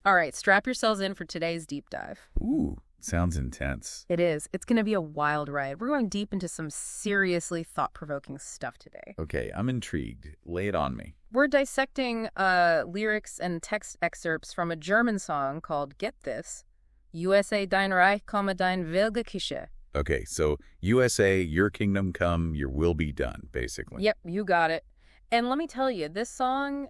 All right, strap yourselves in for today's deep dive. Ooh, sounds intense. It is. It's going to be a wild ride. We're going deep into some seriously thought-provoking stuff today. Okay, I'm intrigued. Lay it on me. We're dissecting lyrics and text excerpts from a German song called, get this, USA dein Reich komme dein Wille geschehe. Okay, so USA, your kingdom come, your will be done, basically. Yep, you got it. And let me tell you, this song,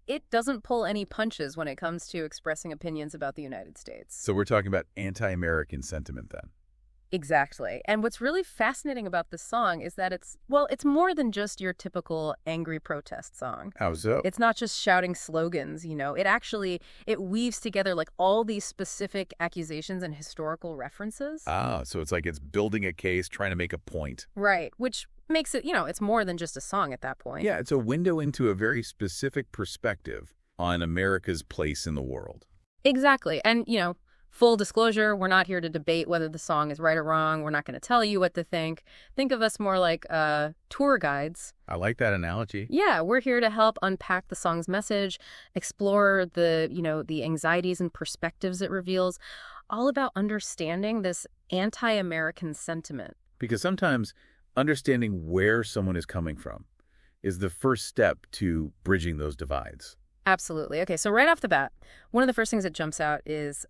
it doesn't pull any punches when it comes to expressing opinions about the United States. So we're talking about anti-American sentiment then. Exactly. And what's really fascinating about this song is that it's more than just your typical angry protest song. How so? It's not just shouting slogans, it weaves together like all these specific accusations and historical references. So it's like it's building a case, trying to make a point. Right, which makes it, it's more than just a song at that point. Yeah, it's a window into a very specific perspective on America's place in the world. Exactly. And, full disclosure, we're not here to debate whether the song is right or wrong. We're not going to tell you what to think. Think of us more like tour guides. I like that analogy. Yeah, we're here to help unpack the song's message, explore the anxieties and perspectives it reveals, all about understanding this anti-American sentiment. Because sometimes understanding where someone is coming from is the first step to bridging those divides. Absolutely. Okay, so right off the bat, one of the first things that jumps out is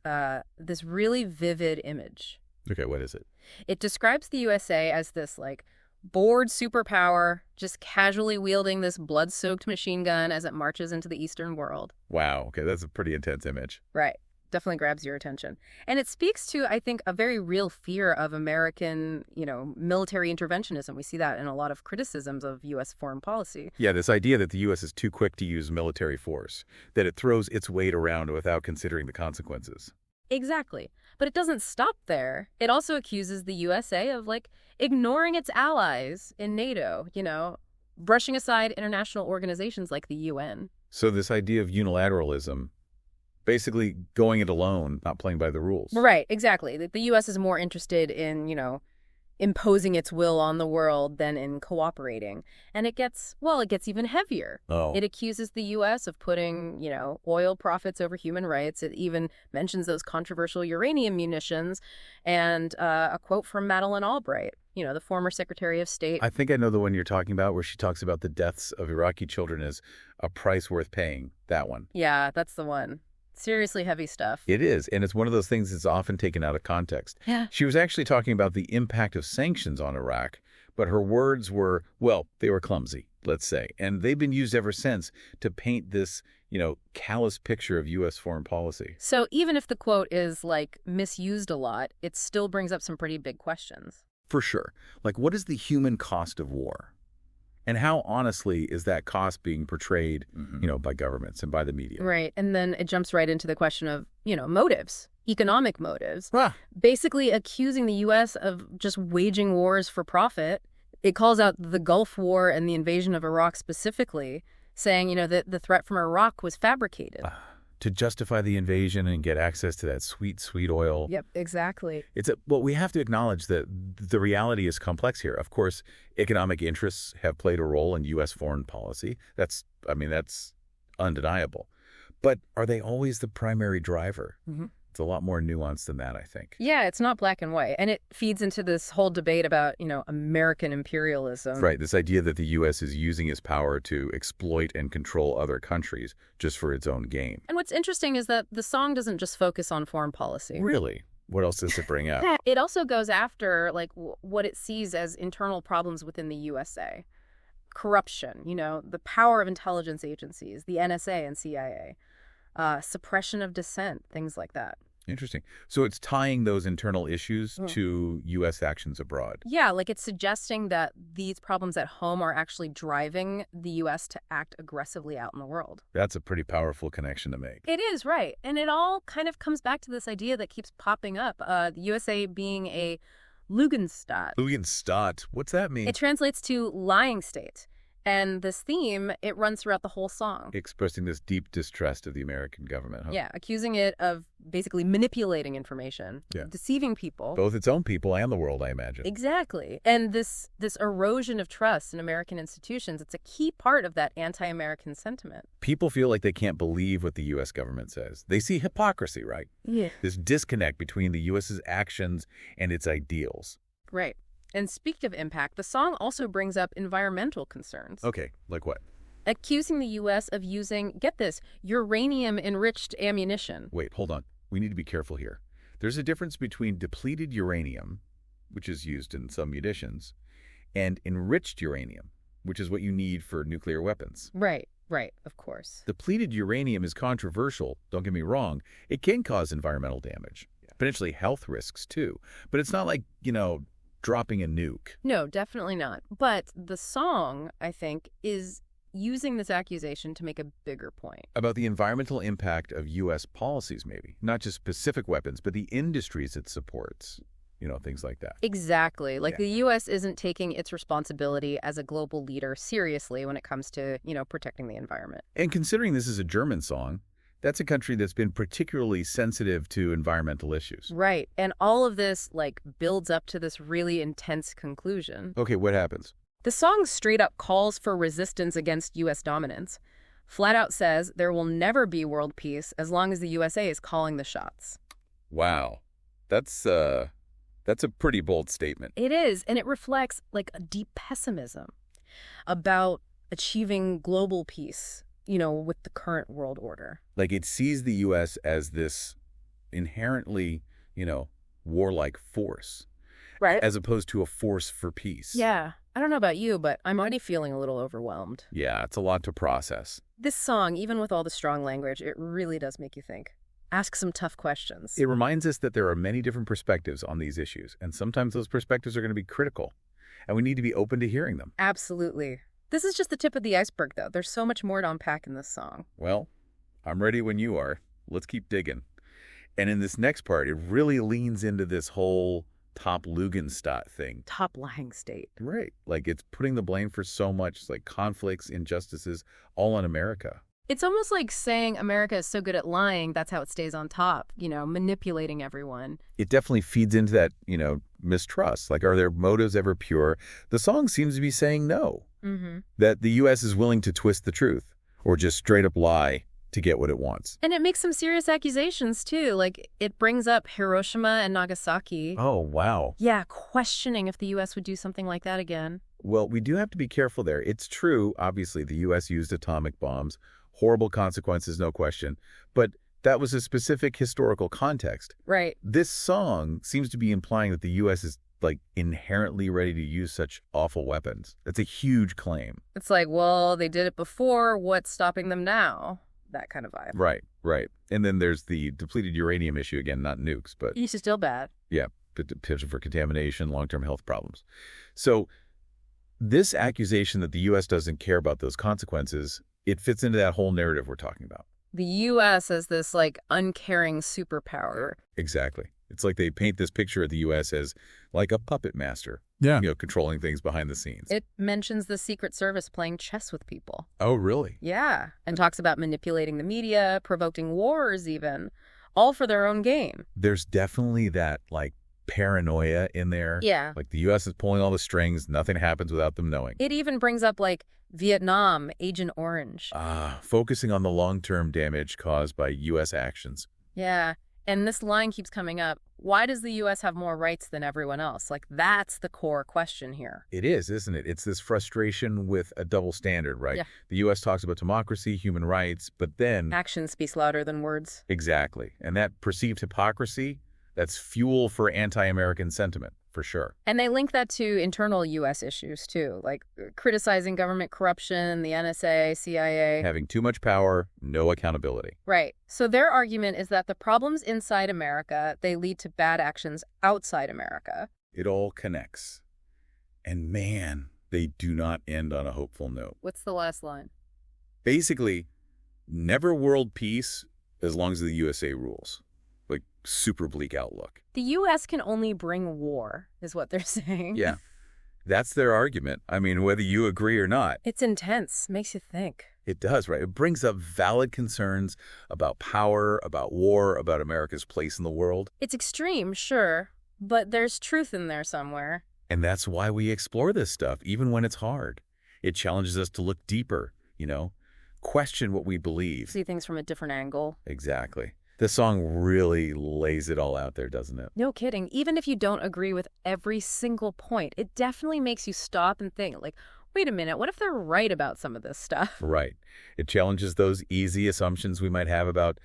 this really vivid image. Okay, what is it? It describes the USA as this, bored superpower, just casually wielding this blood-soaked machine gun as it marches into the Eastern world. Wow, okay, that's a pretty intense image. Right. Definitely grabs your attention. And it speaks to, I think, a very real fear of American, military interventionism. We see that in a lot of criticisms of U.S. foreign policy. Yeah, this idea that the U.S. is too quick to use military force, that it throws its weight around without considering the consequences. Exactly. But it doesn't stop there. It also accuses the USA of, ignoring its allies in NATO, brushing aside international organizations like the UN. So this idea of unilateralism, basically going it alone, not playing by the rules. Right, exactly. The U.S. is more interested in, imposing its will on the world than in cooperating. And it gets even heavier. Oh. It accuses the U.S. of putting, oil profits over human rights. It even mentions those controversial uranium munitions. And a quote from Madeleine Albright, the former Secretary of State. I think I know the one you're talking about, where she talks about the deaths of Iraqi children as a price worth paying. That one. Yeah, that's the one. Seriously heavy stuff. It is, and it's one of those things that's often taken out of context. Yeah. She was actually talking about the impact of sanctions on Iraq, but her words were, they were clumsy, let's say. And they've been used ever since to paint this, callous picture of U.S. foreign policy. So even if the quote is, misused a lot, it still brings up some pretty big questions. For sure. What is the human cost of war? And how honestly is that cost being portrayed, by governments and by the media? Right. And then it jumps right into the question of, motives, economic motives, basically accusing the U.S. of just waging wars for profit. It calls out the Gulf War and the invasion of Iraq specifically, saying, that the threat from Iraq was fabricated. To justify the invasion and get access to that sweet, sweet oil. Yep, exactly. We have to acknowledge that the reality is complex here. Of course, economic interests have played a role in U.S. foreign policy. That's undeniable. But are they always the primary driver? Mm-hmm. It's a lot more nuanced than that, I think. Yeah, it's not black and white. And it feeds into this whole debate about, American imperialism. Right, this idea that the U.S. is using its power to exploit and control other countries just for its own gain. And what's interesting is that the song doesn't just focus on foreign policy. Really? What else does it bring up? It also goes after, what it sees as internal problems within the USA. Corruption, the power of intelligence agencies, the NSA and CIA, suppression of dissent, things like that. Interesting. So it's tying those internal issues to U.S. actions abroad. Yeah, it's suggesting that these problems at home are actually driving the U.S. to act aggressively out in the world. That's a pretty powerful connection to make. It is, right. And it all kind of comes back to this idea that keeps popping up, the USA being a Lügenstaat. Lügenstaat, what's that mean? It translates to lying state. And this theme, it runs throughout the whole song. Expressing this deep distrust of the American government, huh? Yeah, accusing it of basically manipulating information, deceiving people. Both its own people and the world, I imagine. Exactly. And this erosion of trust in American institutions, it's a key part of that anti-American sentiment. People feel like they can't believe what the U.S. government says. They see hypocrisy, right? Yeah. This disconnect between the U.S.'s actions and its ideals. Right. And speaking of impact, the song also brings up environmental concerns. Okay, like what? Accusing the U.S. of using, get this, uranium-enriched ammunition. Wait, hold on. We need to be careful here. There's a difference between depleted uranium, which is used in some munitions, and enriched uranium, which is what you need for nuclear weapons. Right, of course. Depleted uranium is controversial, don't get me wrong. It can cause environmental damage, potentially health risks too. But it's not like, dropping a nuke. No, definitely not. But the song, I think, is using this accusation to make a bigger point. About the environmental impact of U.S. policies, maybe. Not just specific weapons, but the industries it supports. Things like that. Exactly. The U.S. isn't taking its responsibility as a global leader seriously when it comes to, protecting the environment. And considering this is a German song, that's a country that's been particularly sensitive to environmental issues. Right. And all of this, builds up to this really intense conclusion. Okay, what happens? The song straight up calls for resistance against U.S. dominance. Flat out says there will never be world peace as long as the USA is calling the shots. Wow. That's a pretty bold statement. It is, and it reflects, a deep pessimism about achieving global peace, with the current world order. It sees the U.S. as this inherently, warlike force. Right. As opposed to a force for peace. Yeah. I don't know about you, but I'm already feeling a little overwhelmed. Yeah, it's a lot to process. This song, even with all the strong language, it really does make you think. Ask some tough questions. It reminds us that there are many different perspectives on these issues, and sometimes those perspectives are going to be critical, and we need to be open to hearing them. Absolutely. This is just the tip of the iceberg, though. There's so much more to unpack in this song. Well, I'm ready when you are. Let's keep digging. And in this next part, it really leans into this whole Top-Lugenstadt thing. Top-lying state. Right. It's putting the blame for so much, conflicts, injustices, all on America. It's almost like saying America is so good at lying, that's how it stays on top, manipulating everyone. It definitely feeds into that, mistrust. Are their motives ever pure? The song seems to be saying no. Mm-hmm. That the U.S. is willing to twist the truth or just straight up lie to get what it wants. And it makes some serious accusations, too. It brings up Hiroshima and Nagasaki. Oh, wow. Yeah, questioning if the U.S. would do something like that again. Well, we do have to be careful there. It's true, obviously, the U.S. used atomic bombs. Horrible consequences, no question. But that was a specific historical context. Right. This song seems to be implying that the U.S. is, inherently ready to use such awful weapons. That's a huge claim. It's well, they did it before. What's stopping them now? That kind of vibe. Right. And then there's the depleted uranium issue again, not nukes, but... It's still bad. Yeah, potential for contamination, long-term health problems. So this accusation that the U.S. doesn't care about those consequences, it fits into that whole narrative we're talking about. The U.S. as this, uncaring superpower. Exactly. It's like they paint this picture of the U.S. as a puppet master. Yeah. Controlling things behind the scenes. It mentions the Secret Service playing chess with people. Oh, really? Yeah. And talks about manipulating the media, provoking wars even, all for their own gain. There's definitely that, paranoia in there. Yeah. The U.S. is pulling all the strings. Nothing happens without them knowing. It even brings up, Vietnam, Agent Orange. Focusing on the long-term damage caused by U.S. actions. Yeah. And this line keeps coming up. Why does the U.S. have more rights than everyone else? That's the core question here. It is, isn't it? It's this frustration with a double standard, right? Yeah. The U.S. talks about democracy, human rights, but then... Action speaks louder than words. Exactly. And that perceived hypocrisy, that's fuel for anti-American sentiment, for sure. And they link that to internal U.S. issues, too, criticizing government corruption, the NSA, CIA. Having too much power, no accountability. Right. So their argument is that the problems inside America, they lead to bad actions outside America. It all connects. And man, they do not end on a hopeful note. What's the last line? Basically, never world peace as long as the USA rules. Super bleak outlook. The U.S. can only bring war, is what they're saying. Yeah. That's their argument. I mean, whether you agree or not. It's intense. Makes you think. It does, right? It brings up valid concerns about power, about war, about America's place in the world. It's extreme, sure, but there's truth in there somewhere. And that's why we explore this stuff, even when it's hard. It challenges us to look deeper, question what we believe. See things from a different angle. Exactly. The song really lays it all out there, doesn't it? No kidding. Even if you don't agree with every single point, it definitely makes you stop and think, like, wait a minute, what if they're right about some of this stuff? Right. It challenges those easy assumptions we might have about,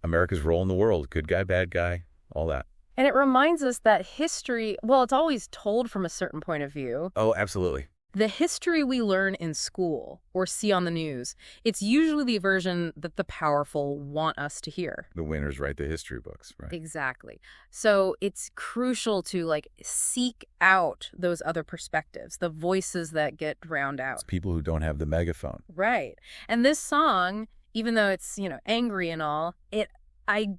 America's role in the world. Good guy, bad guy, all that. And it reminds us that history, well, it's always told from a certain point of view. Oh, absolutely. The history we learn in school or see on the news, it's usually the version that the powerful want us to hear. The winners write the history books, right? Exactly. So it's crucial to seek out those other perspectives, the voices that get drowned out. It's people who don't have the megaphone. Right. And this song, even though it's, angry and all,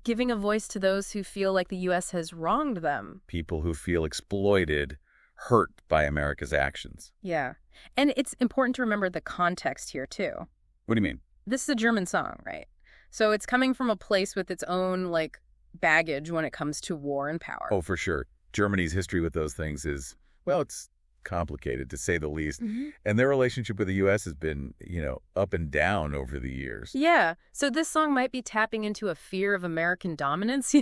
giving a voice to those who feel like the U.S. has wronged them. People who feel exploited, hurt by America's actions. Yeah. And it's important to remember the context here, too. What do you mean? This is a German song, right? So it's coming from a place with its own, baggage when it comes to war and power. Oh, for sure. Germany's history with those things is, well, it's complicated, to say the least. Mm-hmm. And their relationship with the U.S. has been, up and down over the years. Yeah. So this song might be tapping into a fear of American dominance,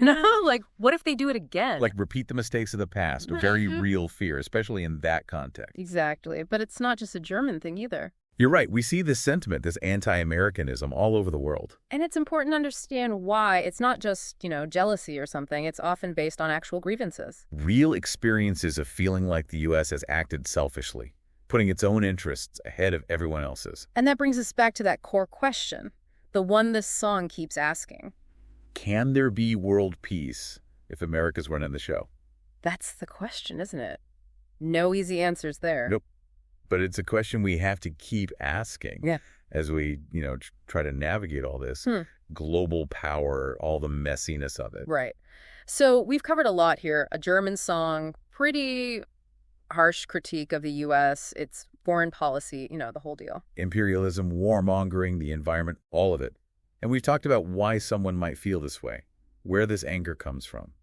What if they do it again? Repeat the mistakes of the past, a very real fear, especially in that context. Exactly. But it's not just a German thing either. You're right. We see this sentiment, this anti-Americanism all over the world. And it's important to understand why. It's not just, jealousy or something. It's often based on actual grievances. Real experiences of feeling like the U.S. has acted selfishly, putting its own interests ahead of everyone else's. And that brings us back to that core question, the one this song keeps asking. Can there be world peace if America's running the show? That's the question, isn't it? No easy answers there. Nope. But it's a question we have to keep asking as we, try to navigate all this global power, all the messiness of it. Right. So we've covered a lot here. A German song, pretty harsh critique of the U.S., its foreign policy, the whole deal. Imperialism, warmongering, the environment, all of it. And we've talked about why someone might feel this way, where this anger comes from.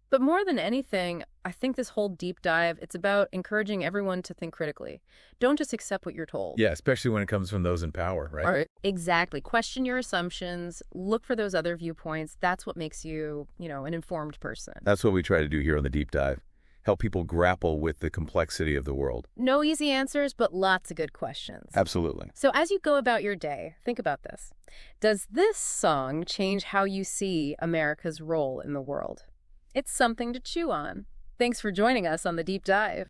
But more than anything, I think this whole deep dive, it's about encouraging everyone to think critically. Don't just accept what you're told. Yeah, especially when it comes from those in power, right? All right. Exactly. Question your assumptions. Look for those other viewpoints. That's what makes you, an informed person. That's what we try to do here on the Deep Dive. Help people grapple with the complexity of the world. No easy answers, but lots of good questions. Absolutely. So as you go about your day, think about this. Does this song change how you see America's role in the world? It's something to chew on. Thanks for joining us on The Deep Dive.